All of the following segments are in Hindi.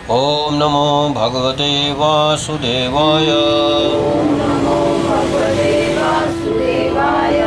ओम नमो भगवते वासुदेवाय। ओम नमो भगवते वासुदेवाय।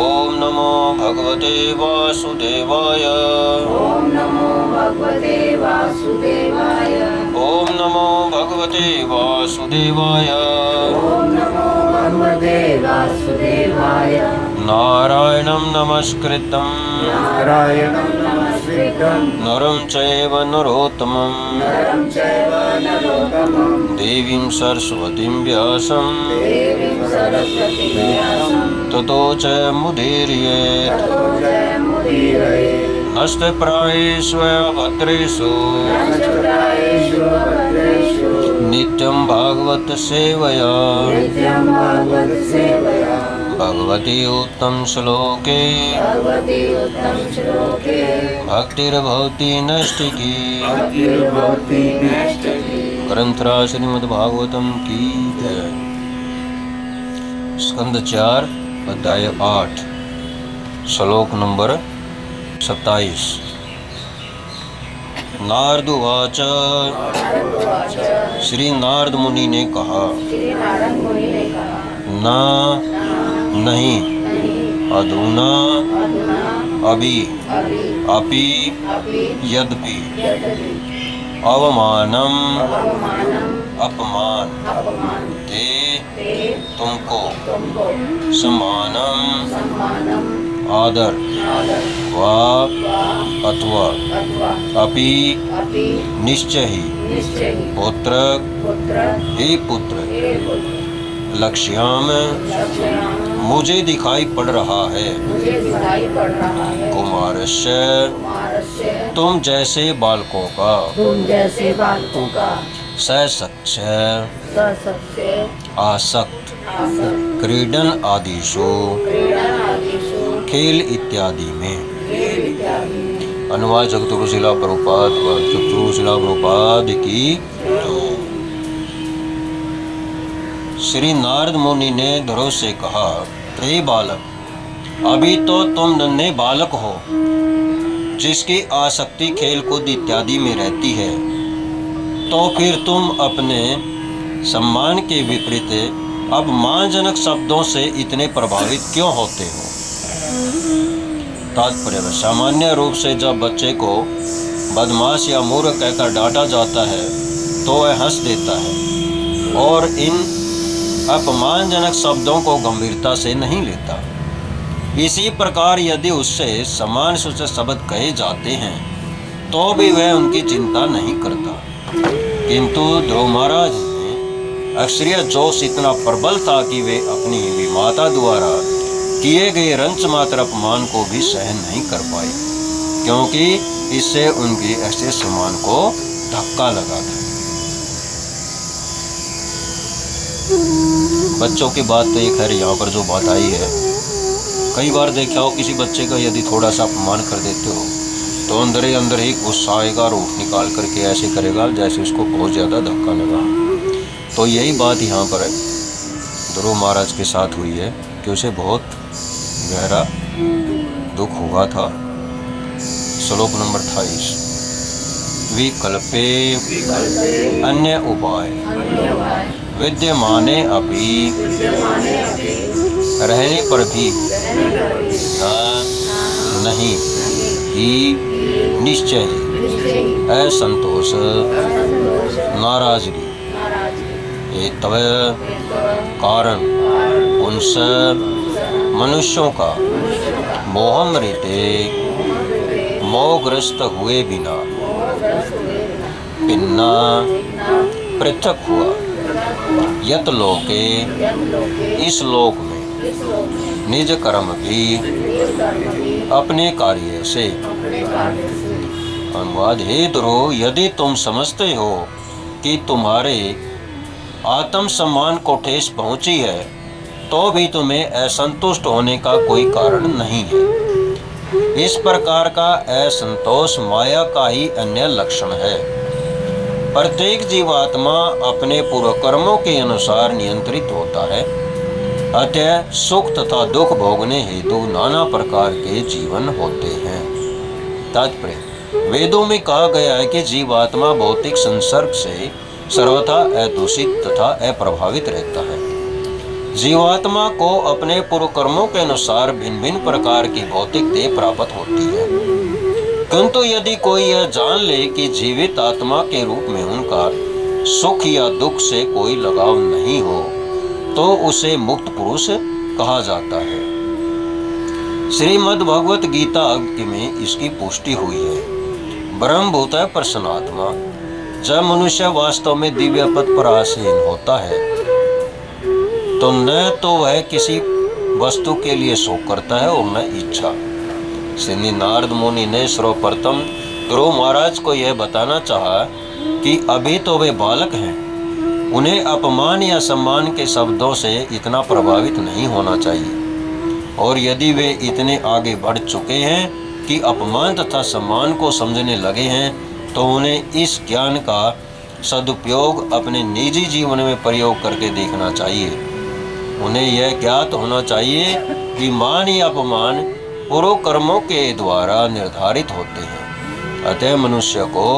ओम नमो भगवते वासुदेवाय। ओम नमो भगवते वासुदेवाय। ओम नमो भगवते वासुदेवाय। ओम नमो भगवते वासुदेवाय। नारायणं नमस्कृतं नारायणं नमस्कृतं नरं चैव नरोत्तमं नरं चैव नरोत्तमं देवीं सरस्वतीं व्यासं देवीं सरस्वतीं व्यासं ततो जयमुदीरयेत्। ततो जयमुदीरयेत्। नष्टप्रायेषु भद्रेषु नष्टप्रायेषु भद्रेषु नित्यं भागवत सेवया नित्यं भागवत सेवया भगवती उत्तम श्लोके भगवती उत्तम श्लोके भक्तिर्भवति नैष्ठिकी। भक्तिर्भवति नैष्ठिकी। ग्रंथराज श्रीमद्भागवतम की जय। स्कंद 4 अध्याय 8 श्लोक नंबर 27। नारद उवाच। श्री नारद मुनि ने कहा, श्री नारद मुनि ने कहा, नहीं अधुना अधुना अभी अभी अपि अपि यद्यपि यद्यपि अवमानम अवमानम् अपमान अपमान ते ते तुमको तुमको सम्मानम सम्मानम् आदर आदर वा वा अथवा अथवा अपि अपि निश्चय ही निश्चय ही पुत्र पुत्र हे पुत्र हे पुत्र लक्ष्याम लक्ष्याम मुझे दिखाई पड़ रहा है। मुझे दिखाई पड़ रहा है। कुमारस्य कुमारस्य तुम जैसे बालकों का तुम जैसे बालकों का सशक्ष सशस्य आसक्त आसक्त क्रीडन आदिषु क्रीड़ा आदिषु खेल इत्यादि में। खेल इत्यादि अनुवाद जगतगुरु शिला प्रभुपाद की जय। श्री नारद मुनि ने ध्रुव से कहा, हे बालक, अभी तो तुम नन्हे बालक हो जिसकी आसक्ति खेल कूद इत्यादि में रहती है, तो फिर तुम अपने सम्मान के विपरीत अपमानजनक शब्दों से इतने प्रभावित क्यों होते हो। तात्पर्य, सामान्य रूप से जब बच्चे को बदमाश या मूर्ख कहकर डांटा जाता है तो वह हंस देता है और इन अपमानजनक शब्दों को गंभीरता से नहीं लेता। इसी प्रकार यदि उससे समान सूचक शब्द कहे जाते हैं तो भी वह उनकी चिंता नहीं करता। किंतु ध्रुव महाराज में अक्षरीय जोश इतना प्रबल था कि वे अपनी विमाता द्वारा किए गए रंच मात्र अपमान को भी सहन नहीं कर पाए, क्योंकि इससे उनकी ऐसे सम्मान को धक्का लगा था। बच्चों की बात तो एक है, यहाँ पर जो बात आई है, कई बार देखा हो किसी बच्चे का यदि थोड़ा सा अपमान कर देते हो तो अंदर ही गुस्सा आएगा और ऊँट निकाल करके ऐसे करेगा जैसे उसको बहुत ज़्यादा धक्का लगा। तो यही बात यहाँ पर ध्रुव महाराज के साथ हुई है कि उसे बहुत गहरा दुख हुआ था। श्लोक नंबर 28। विकल्पे अन्य उपाय विद्यमाने अपि रहने पर भी नहीं ही निश्चय असंतोष नाराजगी तव कारण उनसे मनुष्यों का मोहमृते मोहग्रस्त हुए बिना पिन्ना पृथक हुआ यत लोके इस लोक में निज कर्म भी अपने कार्य से। अनुवाद, हे ध्रुव, यदि तुम समझते हो कि तुम्हारे आत्म सम्मान को ठेस पहुंची है तो भी तुम्हें असंतुष्ट होने का कोई कारण नहीं है। इस प्रकार का असंतोष माया का ही अन्य लक्षण है। प्रत्येक जीवात्मा अपने पूर्व कर्मों के अनुसार नियंत्रित होता है, अतः सुख तथा दुख भोगने हेतु नाना प्रकार के जीवन होते हैं। तात्पर्य, वेदों में कहा गया है कि जीवात्मा भौतिक संसर्ग से सर्वथा अदूषित तथा अप्रभावित रहता है। जीवात्मा को अपने पूर्व कर्मों के अनुसार भिन्न भिन्न प्रकार की भौतिक देह प्राप्त होती है, किंतु यदि कोई यह जान ले कि जीवित आत्मा के रूप में उनका सुख या दुख से कोई लगाव नहीं हो तो उसे मुक्त पुरुष कहा जाता है। श्रीमद् भगवत गीता में इसकी पुष्टि हुई है। ब्रह्मभूत है प्रसन्नात्मा। जब मनुष्य वास्तव में दिव्य पद पर आसीन होता है तो न तो वह किसी वस्तु के लिए शोक करता है और न इच्छा। श्री नारद मुनि ने सर्वप्रथम ध्रुव महाराज को यह बताना चाहा कि अभी तो वे बालक हैं, उन्हें अपमान या सम्मान के शब्दों से इतना प्रभावित नहीं होना चाहिए, और यदि वे इतने आगे बढ़ चुके हैं कि अपमान तथा सम्मान को समझने लगे हैं तो उन्हें इस ज्ञान का सदुपयोग अपने निजी जीवन में प्रयोग करके देखना चाहिए। उन्हें यह ज्ञात होना चाहिए कि मान या अपमान पूर्व कर्मों के द्वारा निर्धारित होते हैं। अतः मनुष्य को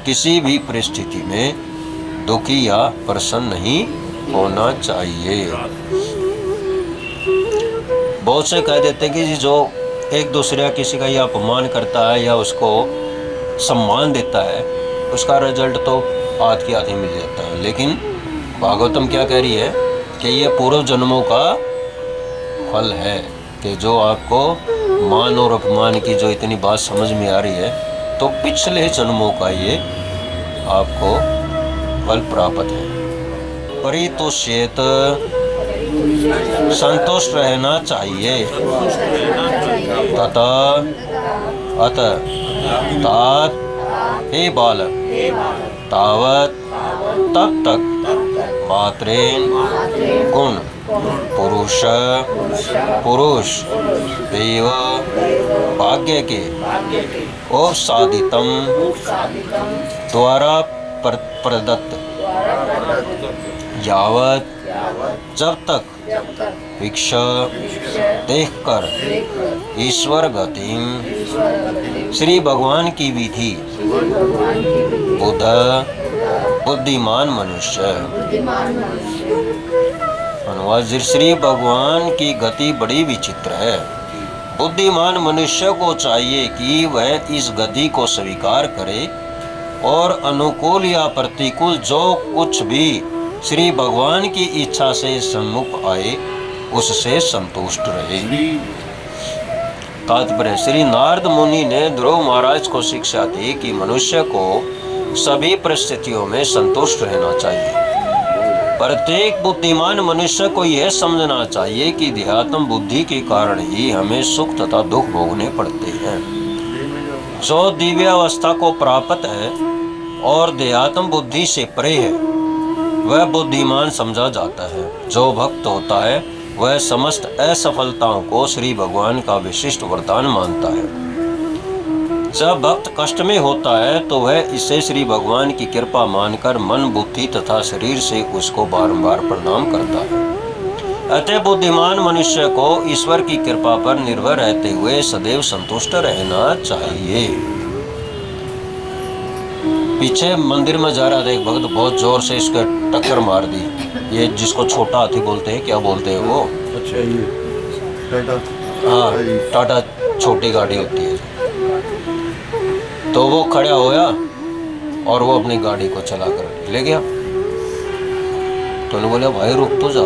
किसी भी परिस्थिति में दुखी या प्रसन्न नहीं होना चाहिए। बहुत से कह देते हैं कि जो एक दूसरे किसी का या अपमान करता है या उसको सम्मान देता है उसका रिजल्ट तो आध की आधी मिल जाता है, लेकिन भागवतम क्या कह रही है कि ये पूर्व जन्मों का फल है कि जो आपको मान और अपमान की जो इतनी बात समझ में आ रही है तो पिछले जन्मों का ये आपको फल प्राप्त है। परितुष्येत संतुष्ट रहना चाहिए तथा अतः तात हे बालक तावत तब तक मात्रेन गुण पुरुष देव भाग्य के और साधितम द्वारा प्रदत्त यावत जब तक भिक्षा देखकर ईश्वर गतिम श्री भगवान की विधि बुद्धिमान मनुष्य। अनुवाद श्री भगवान की गति बड़ी विचित्र है। बुद्धिमान मनुष्य को चाहिए कि वह इस गति को स्वीकार करे और अनुकूल या प्रतिकूल जो कुछ भी श्री भगवान की इच्छा से सम्मुख आए उससे संतुष्ट रहे। तात्पर्य श्री नारद मुनि ने ध्रुव महाराज को शिक्षा दी कि मनुष्य को सभी परिस्थितियों में संतुष्ट रहना चाहिए। प्रत्येक बुद्धिमान मनुष्य को यह समझना चाहिए कि देहात्म बुद्धि के कारण ही हमें सुख तथा दुख भोगने पड़ते हैं। जो दिव्य अवस्था को प्राप्त है और देहात्म बुद्धि से परे है वह बुद्धिमान समझा जाता है। जो भक्त होता है वह समस्त असफलताओं को श्री भगवान का विशिष्ट वरदान मानता है। जब भक्त कष्ट में होता है तो वह इसे श्री भगवान की कृपा मानकर मन बुद्धि तथा शरीर से उसको बारंबार प्रणाम करता है। अतः बुद्धिमान मनुष्य को ईश्वर की कृपा पर निर्भर रहते हुए सदैव संतुष्ट रहना चाहिए। पीछे मंदिर में जा रहा था एक भक्त, बहुत जोर से इसको टक्कर मार दी। ये जिसको छोटा हाथी बोलते हैं, क्या बोलते हैं वो? अच्छा, ये टाटा। हाँ, टाटा छोटी गाड़ी होती है। तो वो खड़ा होया और वो अपनी गाड़ी को चला कर ले गया। तो उन्होंने बोला भाई रुक तो जा,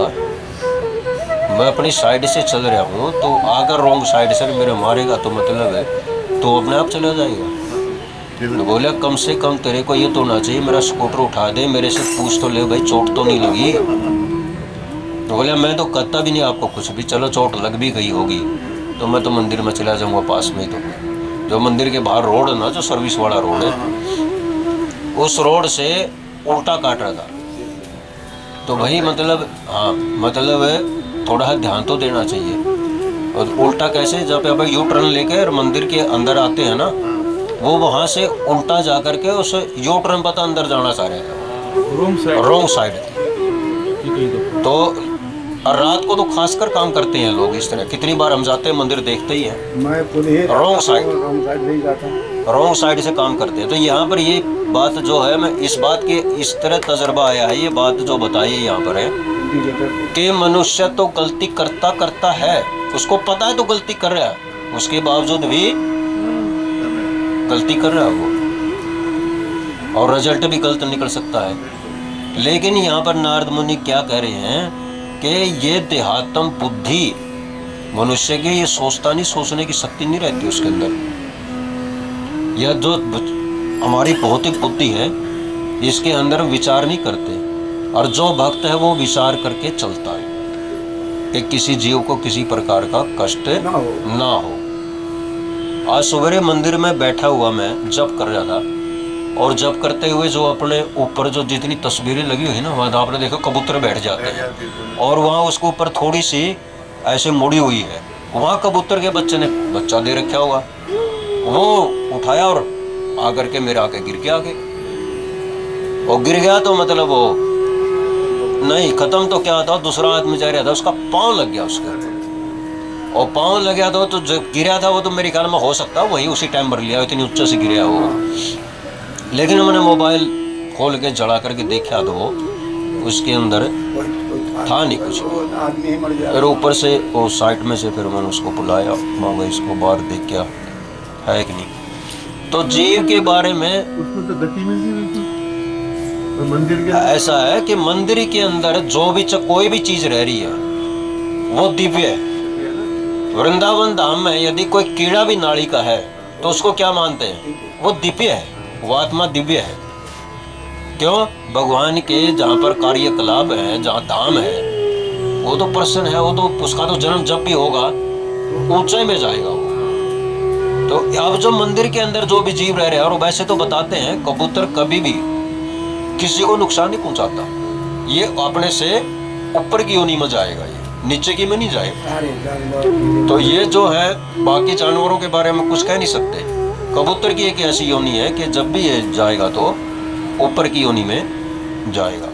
मैं अपनी साइड से चल रहा हूँ, तो अगर रॉन्ग साइड से मेरे मारेगा तो मतलब है तो अपने आप चला जाएगा। तो बोले कम से कम तेरे को ये तो होना चाहिए मेरा स्कूटर उठा दे, मेरे से पूछ तो ले भाई चोट तो नहीं लगी। तो बोले मैं तो कहता भी नहीं आपको कुछ भी, चलो चोट लग भी गई होगी तो मैं तो मंदिर में चला जाऊँगा पास में। तो जो मंदिर के बाहर रोड है ना, जो सर्विस वाला रोड है, उस रोड से उल्टा काट रहा था। तो भाई मतलब हाँ मतलब थोड़ा ध्यान तो देना चाहिए। और उल्टा कैसे, जब आप यू टर्न लेकर मंदिर के अंदर आते हैं ना, वो वहाँ से उल्टा जा करके उस यू टर्न पता अंदर जाना चाह रहे हैं, रॉन्ग साइड। तो और रात को तो खासकर काम करते हैं लोग इस तरह। कितनी बार हम जाते हैं मंदिर देखते ही हैं, मैं खुद ही Wrong side. रॉन्ग साइड नहीं जाता। रॉन्ग साइड से काम करते हैं। तो यहाँ पर ये बात जो है, मैं इस बात के इस तरह तजर्बा आया है, ये बात जो बताई है यहाँ पर है इंडिकेटर कि मनुष्य तो गलती करता है, उसको पता है तो गलती कर रहा है, उसके बावजूद भी गलती कर रहा है वो, और रिजल्ट भी गलत निकल सकता है। लेकिन यहाँ पर नारद मुनि क्या कह रहे हैं कि ये देहात्म बुद्धि मनुष्य की, ये सोचता नहीं, सोचने की शक्ति नहीं रहती उसके अंदर। यह जो हमारी भौतिक बुद्धि है, इसके अंदर विचार नहीं करते, और जो भक्त है वो विचार करके चलता है कि किसी जीव को किसी प्रकार का कष्ट ना हो। आज सवेरे मंदिर में बैठा हुआ मैं जप कर रहा था, और जप करते हुए जो अपने ऊपर जो जितनी तस्वीरें लगी हुई ना, वहाँ आपने देखो कबूतर बैठ जाते हैं, और वहाँ उसके ऊपर थोड़ी सी ऐसे मुड़ी हुई है, वहाँ कबूतर के बच्चे ने बच्चा दे रखा हुआ, वो उठाया और आकर के मेरे आके गिर गया आगे। और गिर गया तो मतलब वो नहीं खत्म तो क्या था, दूसरा आदमी जा रहा था, उसका पाँव लग गया उसके, और पाँव लग गया तो जो गिरा था वो तो मेरे ख्याल में हो सकता है वही उसी टाइम पर लिया, इतनी ऊंचे से गिरा हो। लेकिन मैंने मोबाइल खोल के जला करके देखा तो उसके अंदर था नहीं कुछ। आदमी ही मर जाए। फिर ऊपर से वो साइड में से फिर मैंने उसको बुलाया, मांगा इसको बाहर देख क्या है कि नहीं। तो जीव के बारे में उसमें तो गति मिलती हुई थी। और मंदिर के ऐसा है कि मंदिर के अंदर जो भी कोई भी चीज रह रही है वो दिव्य है। वृंदावन धाम में यदि कोई कीड़ा भी नाड़ी का है तो उसको क्या मानते हैं, वो दिव्य है, वो आत्मा दिव्य है। क्यों? भगवान के जहाँ पर कार्यकलाप है, जहाँ धाम है, वो तो प्रसन्न है, वो तो उसका तो जन्म जब भी होगा ऊंचाई में जाएगा वो। तो अब जो मंदिर के अंदर जो भी जीव रह रहे हैं, और वैसे तो बताते हैं कबूतर कभी भी किसी को नुकसान नहीं पहुंचाता, ये अपने से ऊपर की योनि में जाएगा, ये नीचे की में नहीं जाएगा। तो ये जो है बाकी जानवरों के बारे में कुछ कह नहीं सकते। कबूतर की एक ऐसी योनि है कि जब भी ये जाएगा तो ऊपर की योनि में जाएगा।